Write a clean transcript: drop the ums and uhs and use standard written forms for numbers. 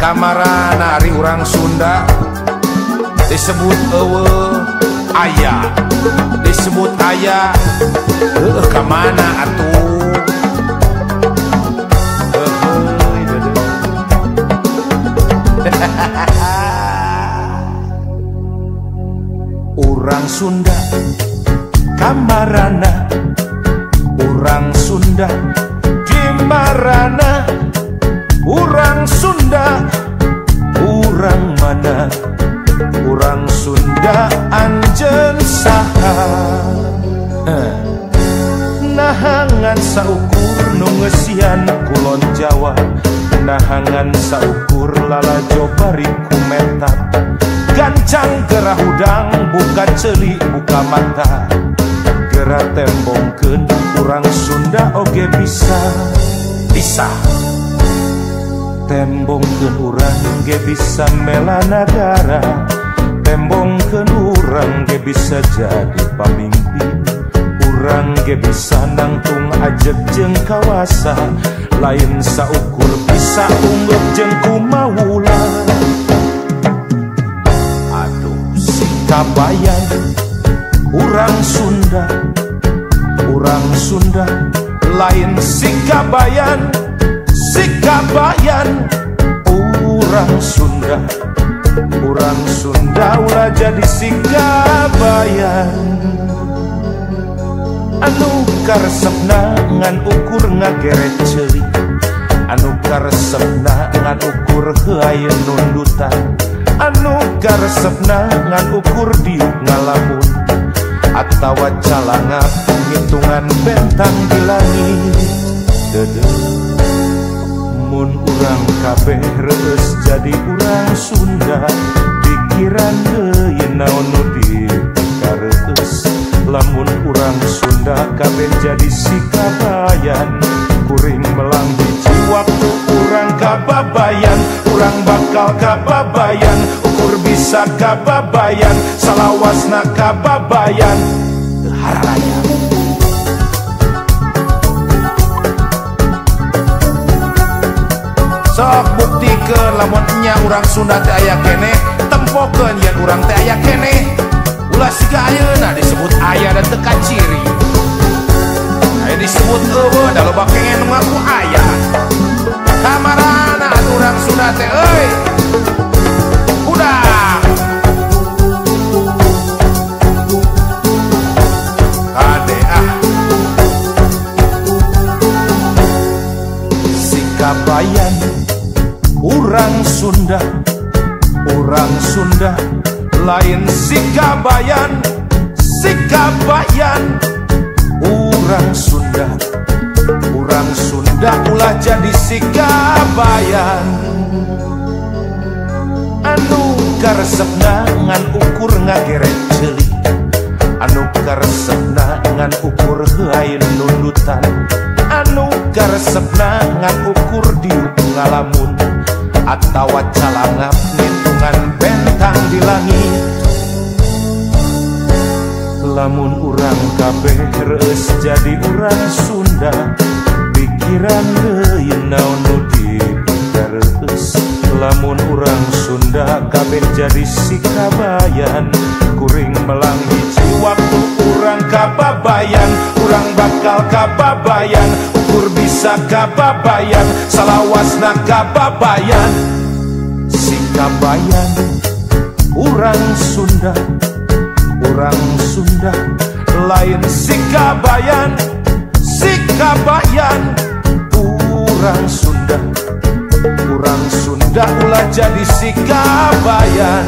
Kamarana ari urang Sunda disebut ayah, disebut ayah. Kamana atuh? Urang Sunda kamarana, urang Sunda gimarana, urang Sunda urang mana, urang Sunda anjeun saha. Nahangan saukur nu ngeusian kulon Jawa, nahangan saukur lalajo bari kumetap, gancang gerah udang buka ceuli buka mata, gerah tembongkeun urang Sunda oge bisa tembongkeun urang ge bisa mela nagara, tembongkeun urang ge bisa jadi pamimpin, urang ge bisa nangtung ajeg jeung kawasa, lain saukur bisa unggul jeung kumaula. Aduh sikabayan urang Sunda, urang Sunda lain sikabayan, sikabayan urang Sunda, urang Sunda ulah jadi sikabayan. Anu karesepna ngan ukur ngageret ceuli, anu karesepna ngan ukur heuayeun nundutan, anu karesepna ngan ukur diuk ngalamun, atawa calangap ngitungan bentang di langit. Mun urang kabeh reus jadi urang Sunda, pikiran deui naon nu dikareus. Lamun urang Sunda kabeh jadi sikabayan, kuring melang hiji waktu urang kababayan, urang bakal kababayan, ukur bisa kababayan, salawasna kababayan teu haraya. Sok buktikeun lamun nya urang Sunda teh aya keneh, tempokeun yen urang teh aya keneh. Ulah siga ayeuna disebut aya dan teu kaciri, aya disebut eueuh da loba kengen ngaku aya. Kamarana urang Sunda teh euy udah ade sikabayan urang Sunda, urang Sunda lain sikabayan, sikabayan urang Sunda, urang Sunda ulah jadi sikabayan. Anu karesepna ngan ukur ngageret ceuli, anu karesepna ngan ukur heuayeun nundutan, anu karesepna ngan ukur diuk ngalamun, atawa calangap ngitungan bentang di langit. Lamun urang kabeh reus jadi urang Sunda, pikiran deui naon nu dikareus. Lamun urang Sunda kabeh jadi sikabayan, kuring melang hiji waktu urang kababayan, urang bakal kababayan, ukur bisa kababayan, salawasna kababayan. Sikabayan urang Sunda, urang Sunda lain sikabayan, sikabayan urang Sunda, urang Sunda ulah jadi sikabayan.